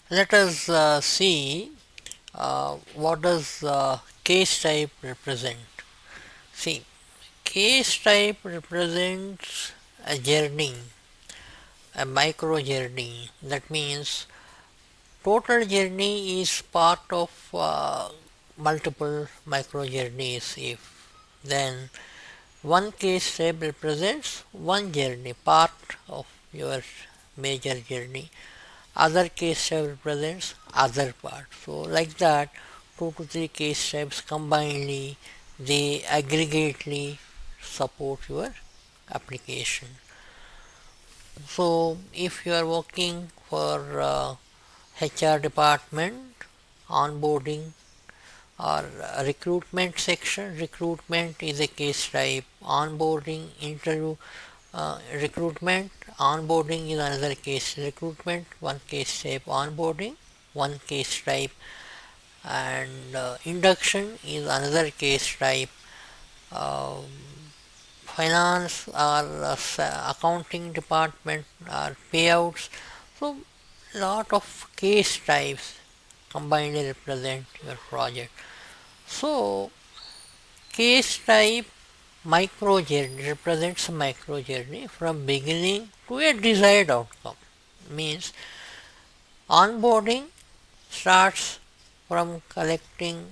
Let us see what does case type represent. See, case type represents a journey, a micro journey. That means total journey is part of multiple micro journeys. If then one case type represents one journey, part of your major journey. Other case type represents other part. So like that, 2 to 3 case types combinedly, they aggregately support your application. So if you are working for HR department, onboarding or recruitment section, recruitment is a case type, onboarding, interview, recruitment, onboarding is another case, recruitment, one case type, onboarding, one case type, and induction is another case type, uh, finance or accounting department or payouts. So lot of case types combinedly represent your project. So case type micro journey represents a micro journey from beginning to a desired outcome. Means onboarding starts from collecting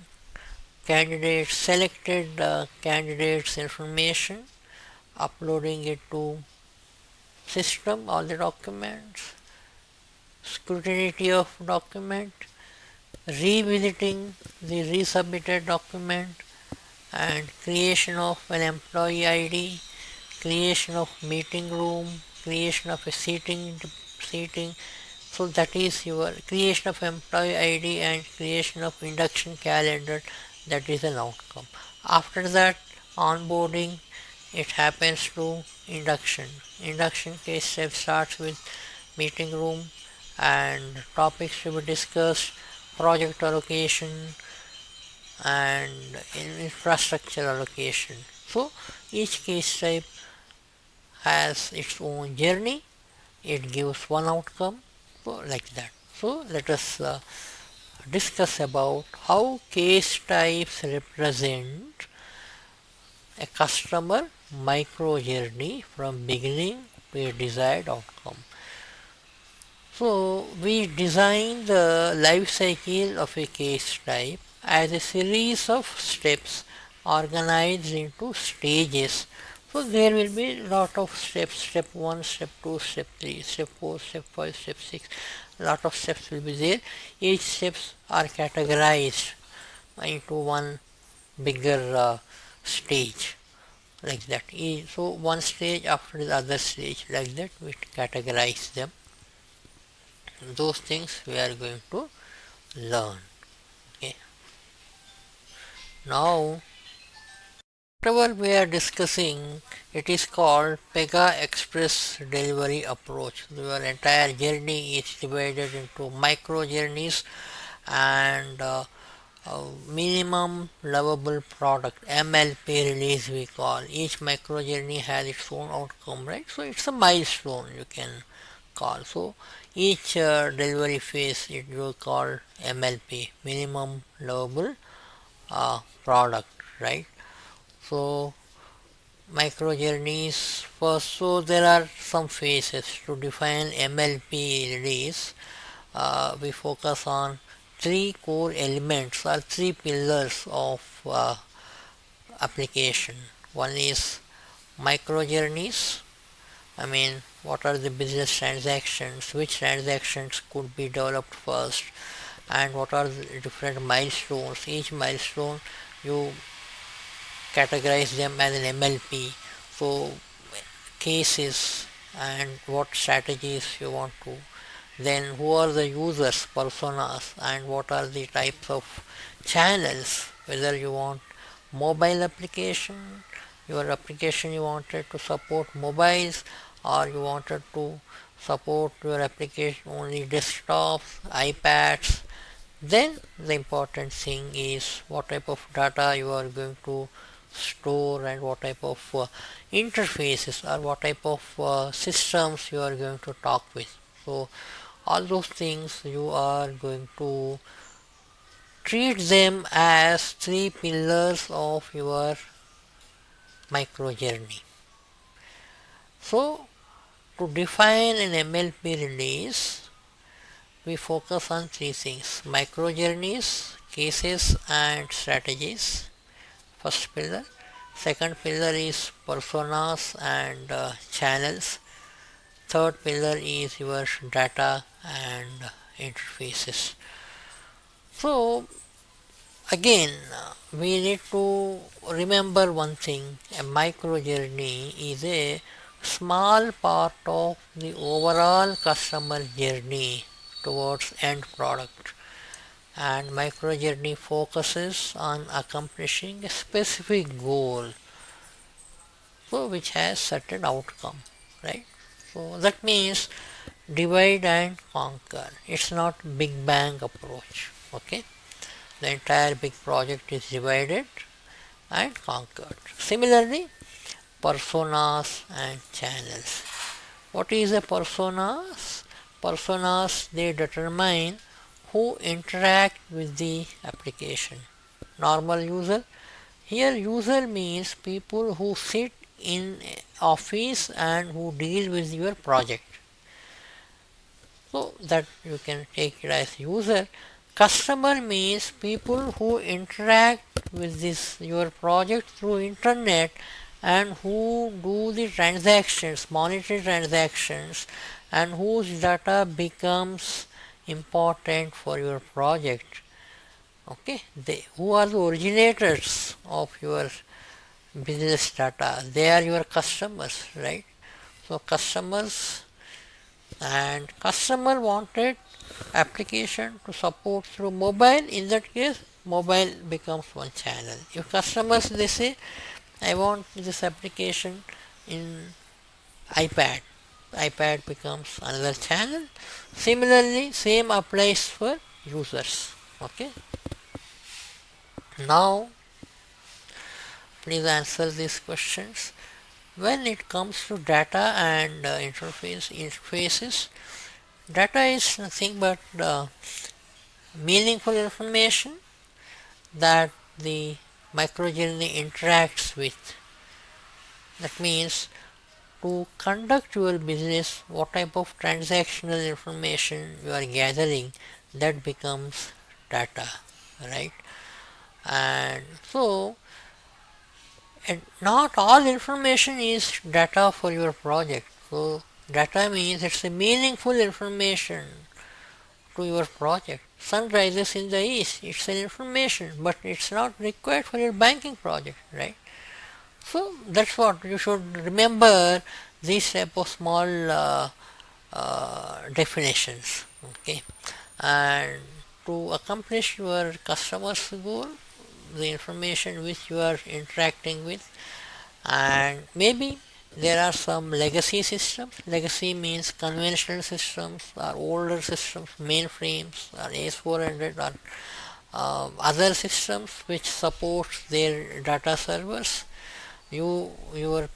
candidates, selected candidates information, uploading it to system, all the documents, scrutiny of document, revisiting the resubmitted document, and creation of an employee ID, creation of meeting room, creation of a seating. So that is your creation of employee ID and creation of induction calendar. That is an outcome. After that, onboarding, it happens to induction. Induction case step starts with meeting room and topics to be discussed, project allocation, and infrastructure allocation. So each case type has its own journey. It gives one outcome. So like that. So let us discuss about how case types represent a customer micro journey from beginning to a desired outcome. So we design the life cycle of a case type as a series of steps organized into stages. So there will be a lot of steps, step 1, step 2, step 3, step 4, step 5, step 6, lot of steps will be there. Each steps are categorized into one bigger stage like that. So one stage after the other stage like that we categorize them. Those things we are going to learn. Okay. Now whatever we are discussing, it is called Pega Express delivery approach. Your entire journey is divided into micro journeys and minimum lovable product MLP release we call. Each micro journey has its own outcome, right? So it's a milestone you can call. So each delivery phase it will call MLP, minimum lovable product, right? So micro journeys first. So there are some phases to define MLP release. We focus on three core elements or three pillars of application. One is micro journeys. I mean, what are the business transactions? Which transactions could be developed first? And what are the different milestones? Each milestone you categorize them as an MLP. So cases and what strategies you want to, then who are the users personas and what are the types of channels, whether you want mobile application, your application you wanted to support mobiles or you wanted to support your application only desktops, iPads. Then the important thing is what type of data you are going to store and what type of interfaces or what type of systems you are going to talk with. So all those things you are going to treat them as three pillars of your micro journey. So to define an MLP release, we focus on three things: micro journeys, cases and strategies, first pillar. Second pillar is personas and channels. Third pillar is your data and interfaces. So again, we need to remember one thing: a micro journey is a small part of the overall customer journey towards end product, and micro journey focuses on accomplishing a specific goal, so which has certain outcome, right? So that means divide and conquer. It's not big bang approach. Okay, the entire big project is divided and conquered. Similarly, personas and channels. What is a personas? Personas, they determine who interact with the application. Normal user. Here user means people who sit in office and who deal with your project. So that you can take it as user. Customer means people who interact with this your project through internet and who do the transactions, monetary transactions, and whose data becomes important for your project. Okay, they who are the originators of your business data, they are your customers, right? So customers, and customer wanted application to support through mobile. In that case, mobile becomes one channel. If customers, they say I want this application in iPad, iPad becomes another channel. Similarly, same applies for users. Okay, now please answer these questions. When it comes to data and interfaces, data is nothing but meaningful information that the microjourney interacts with. That means to conduct your business, what type of transactional information you are gathering, that becomes data, right? And so, and not all information is data for your project. So data means it's a meaningful information to your project. Sun rises in the east, it's an information, but it's not required for your banking project, right? So that's what you should remember, these type of small definitions. Okay, and to accomplish your customer's goal, the information which you are interacting with, and maybe there are some legacy systems. Legacy means conventional systems or older systems, mainframes or AS400 or other systems which support their data servers. Your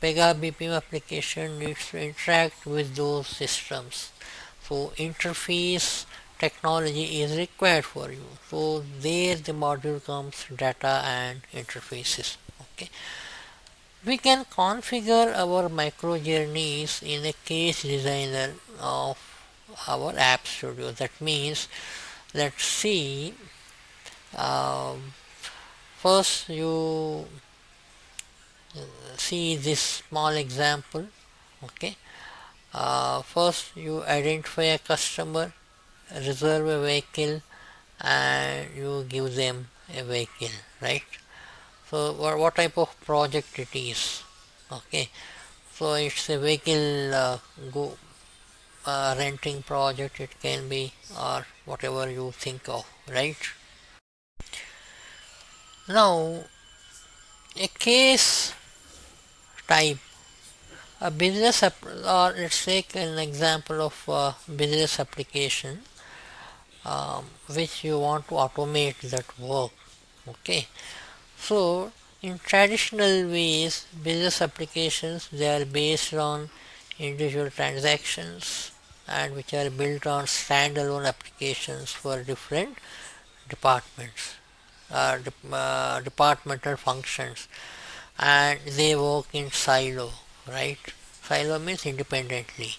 Pega BPM application needs to interact with those systems. So interface technology is required for you. So there the module comes data and interfaces. Okay. We can configure our micro journeys in a case designer of our App Studio. That means, let's see, um, first you see this small example. Okay, first you identify a customer, reserve a vehicle, and you give them a vehicle, right? So what type of project it is? Okay, so it's a vehicle go renting project, it can be, or whatever you think of, right? Now a case type, a business or let's take an example of a business application which you want to automate that work. Okay, so in traditional ways, business applications, they are based on individual transactions, and which are built on standalone applications for different departments, departmental functions, and they work in silo, right? Silo means independently,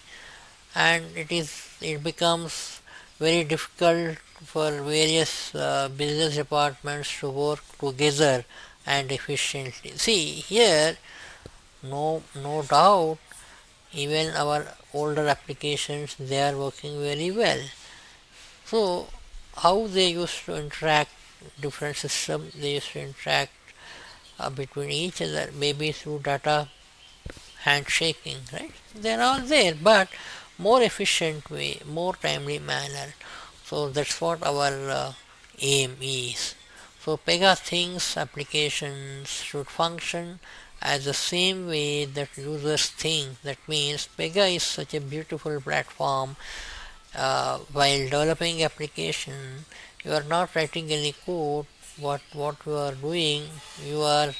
and it becomes very difficult for various business departments to work together and efficiently. See here, no doubt, even our older applications, they are working very well. So how they used to interact, different systems they used to interact between each other, maybe through data handshaking, right? They're all there, but more efficient way, more timely manner. So that's what our aim is. So Pega thinks applications should function as the same way that users think. That means Pega is such a beautiful platform. While developing application, you are not writing any code. What you are doing, you are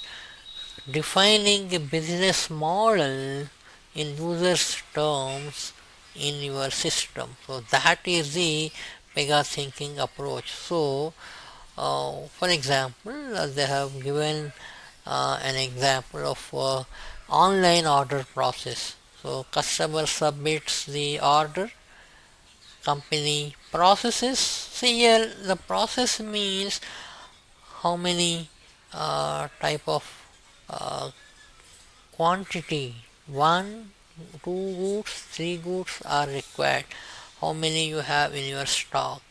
defining a business model in users terms in your system. So that is the Pega thinking approach. So for example, they have given an example of online order process. So customer submits the order, company processes. See here, the process means how many type of uh, quantity, one, two goods, three goods are required, how many you have in your stock.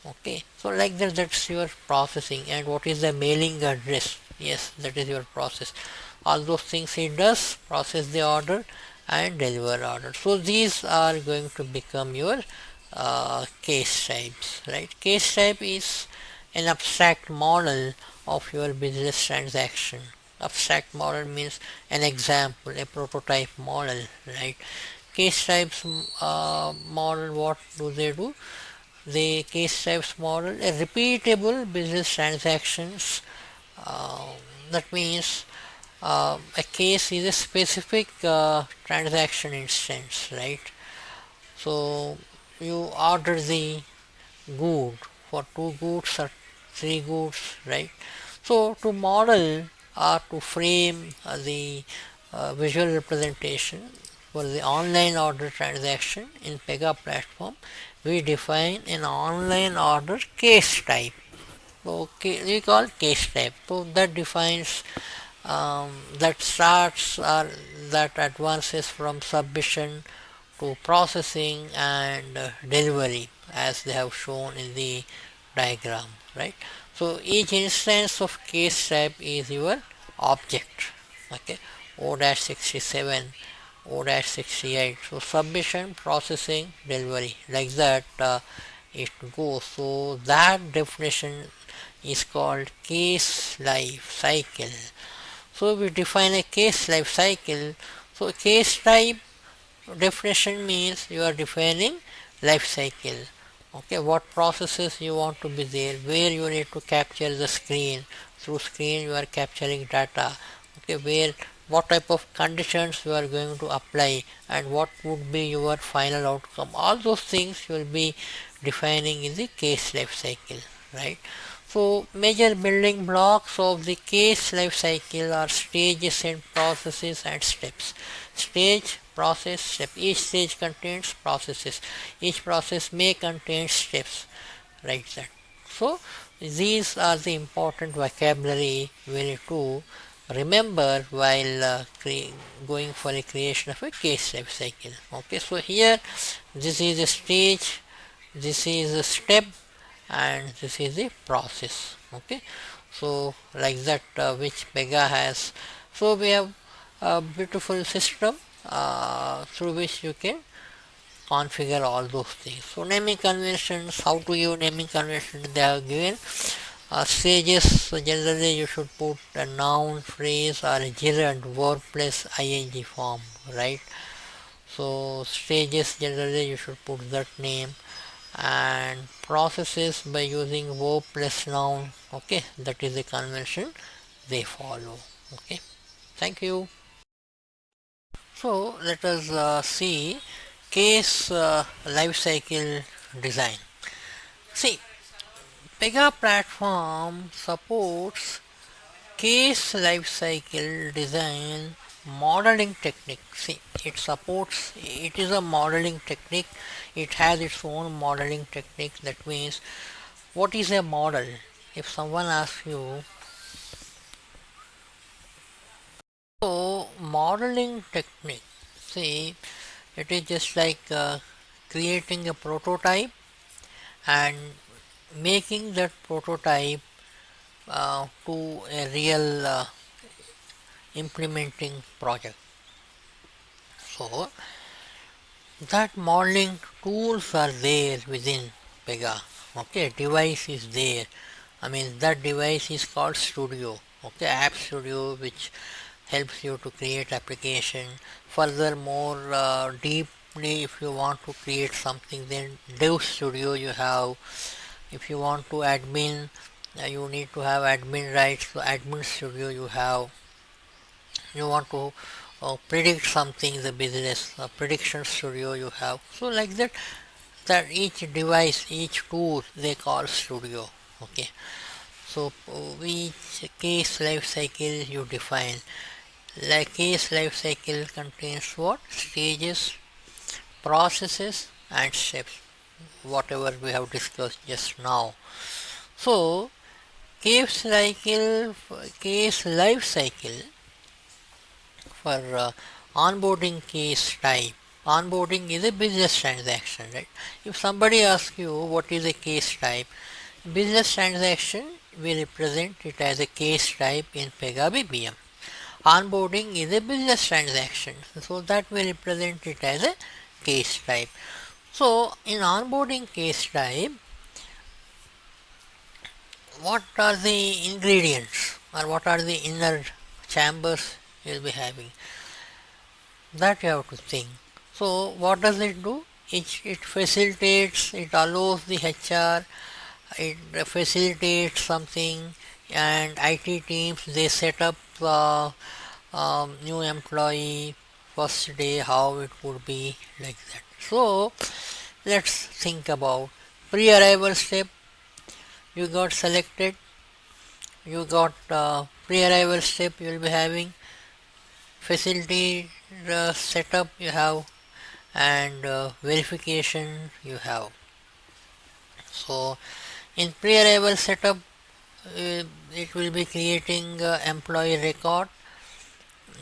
Okay, so like that, that's your processing. And what is the mailing address? Yes, that is your process. All those things he does, process the order and deliver order. So these are going to become your case types, right? Case type is an abstract model of your business transaction. Abstract model means an example, a prototype model, right? Case types model, what do they do? The case types model a repeatable business transactions. uh, that means a case is a specific transaction instance, right? So you order the good for two goods or three goods, right? So to model or to frame the visual representation for the online order transaction in Pega platform, we define an online order case type. So we call case type. So that defines that starts or that advances from submission to processing and delivery, as they have shown in the diagram, right? So each instance of case type is your object. Okay, O-67, O-68. So submission, processing, delivery, like that it goes. So that definition is called case life cycle. So we define a case life cycle. So case type definition means you are defining life cycle. Okay, what processes you want to be there, where you need to capture the screen, through screen you are capturing data. Okay, where, what type of conditions you are going to apply, and what would be your final outcome. All those things you will be defining in the case life cycle, right? So major building blocks of the case life cycle are stages and processes and steps. Stage, process, step. Each stage contains processes. Each process may contain steps, like that. So these are the important vocabulary we need to remember while going for a creation of a case life cycle. Okay, so here this is a stage, this is a step, and this is the process. Okay, so like that which Pega has. So we have a beautiful system through which you can configure all those things. So naming conventions, how to give naming conventions, they have given stages. So generally you should put a noun, phrase, or a gerund, verb plus ing form, right? So stages, generally you should put that name, and processes by using verb plus noun. Okay, that is the convention they follow. Okay, thank you. So let us see case lifecycle design. See, Pega platform supports case lifecycle design modeling technique. See, it is a modeling technique. It has its own modeling technique. That means, what is a model? If someone asks you, so modeling technique, see, it is just like creating a prototype and making that prototype to a real implementing project. So that modeling tools are there within Pega. Okay, device is there. I mean, that device is called Studio. Okay, App Studio, which helps you to create application. Furthermore, deeply, if you want to create something, then Dev Studio you have. If you want to admin, you need to have admin rights. So Admin Studio you have. You want to predict something, the business prediction studio you have. So like that, that each device, each tool they call studio. Okay, so each case life cycle you define. Like case life cycle contains what? Stages, processes and steps, whatever we have discussed just now. So case life cycle for onboarding case type. Onboarding is a business transaction, right? If somebody asks you what is a case type, business transaction, we represent it as a case type in Pega BPM. Onboarding is a business transaction, so that we represent it as a case type. So in onboarding case type, what are the ingredients or what are the inner chambers you'll be having? That you have to think. So what does it do? It facilitates, it allows the HR, it facilitates something, and IT teams they set up new employee first day how it would be like that. So let's think about pre-arrival step. You got selected, you got pre-arrival step you will be having, facility setup you have, and verification you have. So in pre-arrival setup, it will be creating employee record.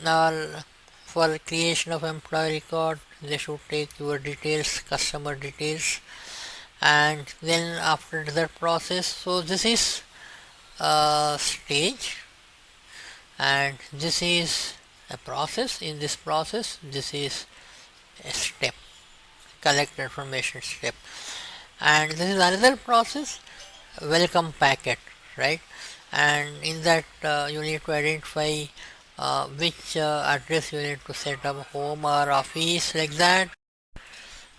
Now for creation of employee record, they should take your details, customer details, and then after that process, so this is stage, and this is a process. In this process, this is a step, collect information step, and this is another process, welcome packet, right? And in that you need to identify which address you need to set up, home or office, like that.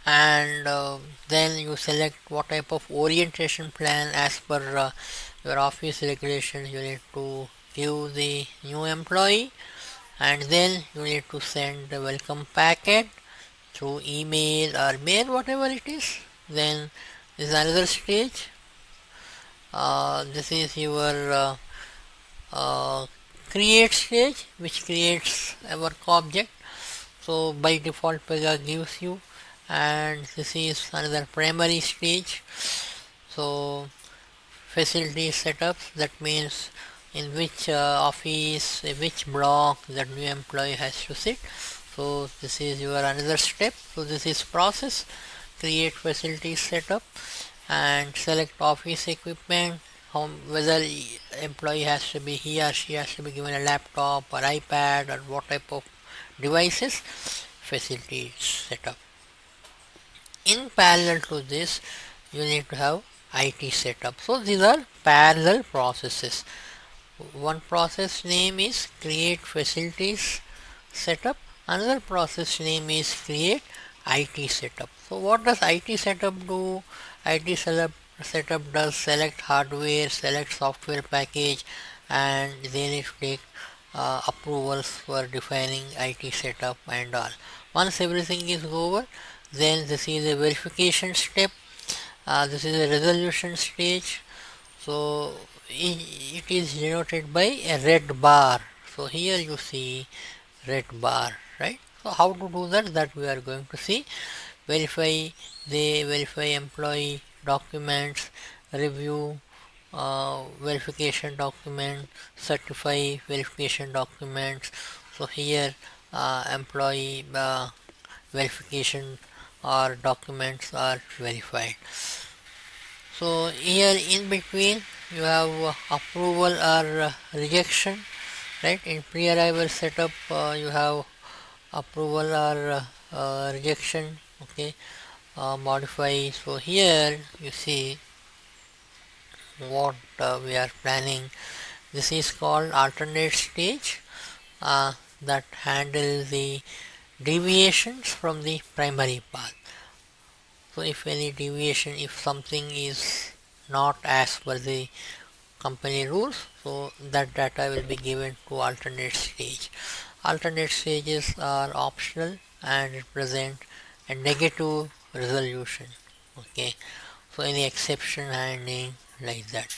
And then you select what type of orientation plan as per your office regulations you need to give the new employee, and then you need to send the welcome packet through email or mail, whatever it is. Then this is another stage. This is your create stage, which creates a work object. So by default Pega gives you, and this is another primary stage. So facility setup, that means in which office, which block that new employee has to sit. So this is your another step. So this is process, create facility setup, and select office equipment, whether employee has to be, he or she has to be given a laptop or iPad or what type of devices, facility setup. In parallel to this, you need to have IT setup. So these are parallel processes. One process name is create facilities setup, another process name is create IT setup. So what does IT setup do? IT setup does select hardware, select software package, and they need to take approvals for defining IT setup and all. Once everything is over, Then this is a verification step. This is a resolution stage. So it is denoted by a red bar. So here you see red bar, right? So how to do that? That we are going to see. Verify employee documents, review verification document, certify verification documents. So here employee verification or documents are verified. So here in between you have approval or rejection, right? In pre-arrival setup you have approval or rejection, okay, modify. So here you see what we are planning. This is called alternate stage that handle the deviations from the primary path. So if any deviation, if something is not as per the company rules, so that data will be given to alternate stage. Alternate stages are optional and represent a negative resolution. Okay, so any exception handling like that.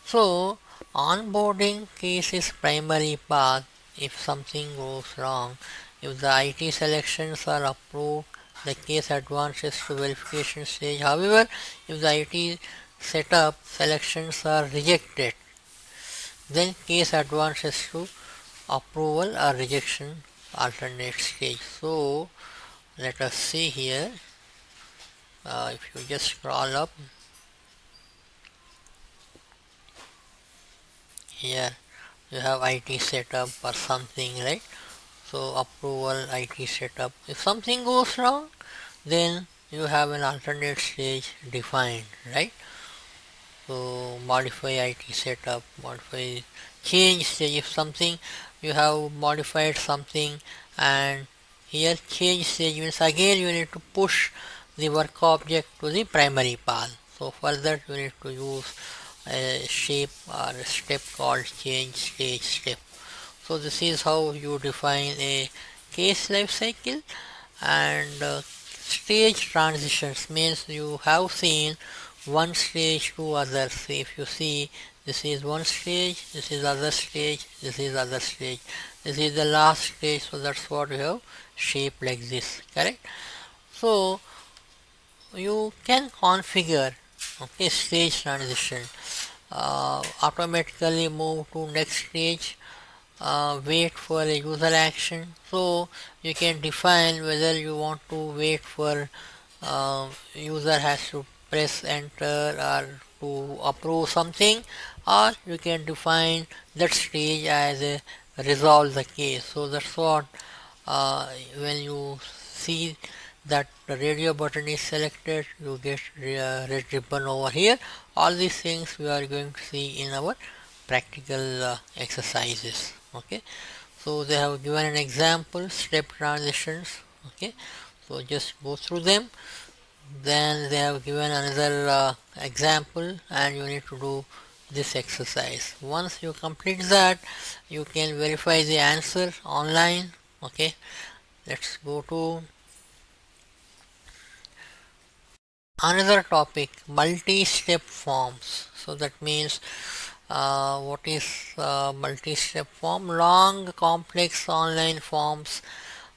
So onboarding case is primary path. If something goes wrong, if the IT selections are approved, the case advances to verification stage. However, if the IT setup selections are rejected, then case advances to approval or rejection alternate stage. So let us see here. If you just scroll up here, you have IT setup or something, right? So approval IT setup. If something goes wrong, then you have an alternate stage defined, right? So modify IT setup, modify change stage. If something you have modified something, and here change stage means again you need to push the work object to the primary path. So for that you need to use a shape or a step called change stage step. So this is how you define a case life cycle. And stage transitions means you have seen one stage to other. So if you see, this is one stage, this is other stage, this is other stage, this is the last stage. So that's what you have shaped like this, correct? So you can configure, okay, stage transition, automatically move to next stage, wait for a user action. So you can define whether you want to wait for user has to press enter or to approve something, or you can define that stage as a resolve the case. So that's what when you see that the radio button is selected, you get red ribbon over here. All these things we are going to see in our practical exercises. Okay, so they have given an example step transitions. Okay, so just go through them. Then they have given another example, and you need to do this exercise. Once you complete that, you can verify the answer online. Okay, let's go to another topic, multi-step forms. So that means what is multi-step form? Long complex online forms.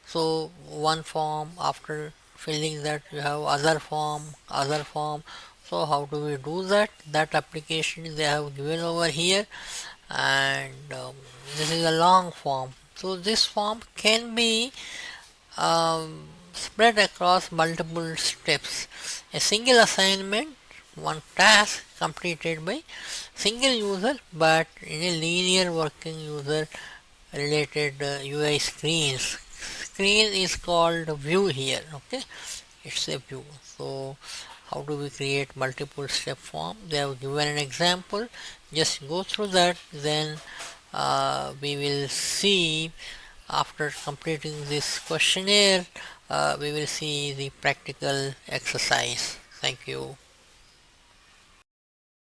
So one form, after filling that you have other form. So how do we do that? That application they have given over here, and this is a long form. So this form can be spread across multiple steps. A single assignment, one task completed by single user but in a linear working user related UI screens. Screen is called view here, okay? It's a view. So how do we create multiple step form? They have given an example. Just go through that, then we will see after completing this questionnaire we will see the practical exercise. Thank you.